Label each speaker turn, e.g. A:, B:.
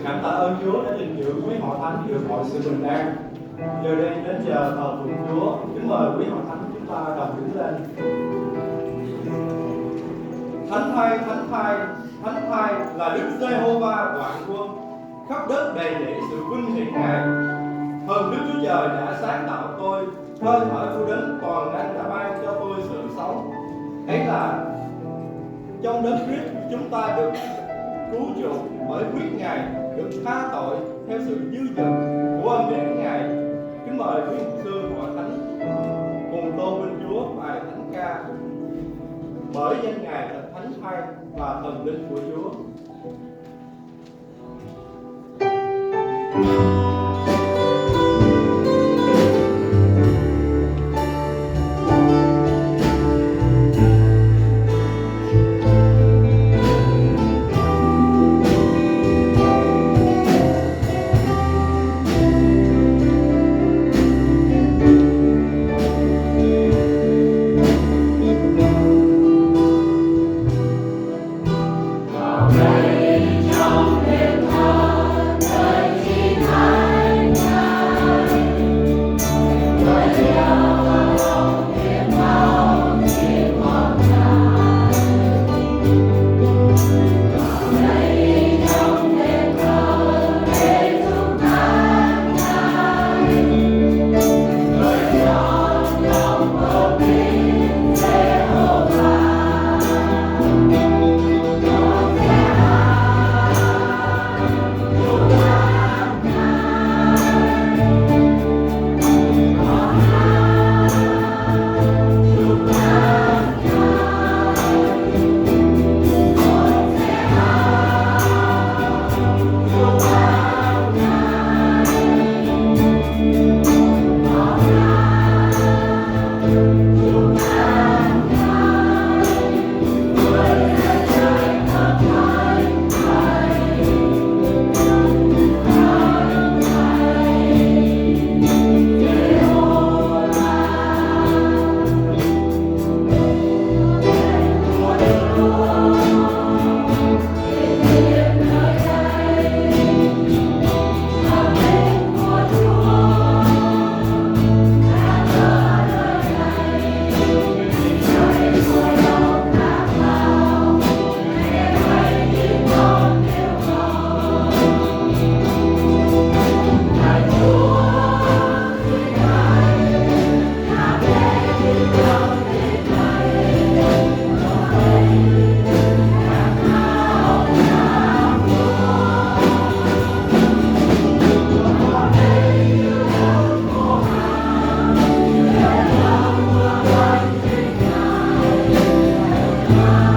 A: Cảm tạ ơn Chúa đã gìn giữ quý hội thánh được mọi sự bình an. Giờ đây đến giờ thờ phượng Chúa, kính mời quý hội thánh chúng ta đồng đứng lên. Thánh thay, thánh thay, thánh thay là Đức Giê-hô-va vạn quân, khắp đất đầy dẫy sự vinh hiển Ngài. Hỡi Đức Chúa Trời đã sáng tạo tôi, hơi thở của Đấng còn đang đã ban cho tôi sự sống. Ấy là trong đấng Christ chúng ta được cứu chuộc bởi huyết Ngài, được tha tội theo sự dư dật của ân điển Ngài. Kính mời quý mục sư hội thánh cùng tôn vinh Chúa bài thánh ca bởi danh Ngài là Thánh Thay và thần linh của Chúa.
B: Hãy subscribe cho kênh Ghiền Mì Gõ để không bỏ lỡ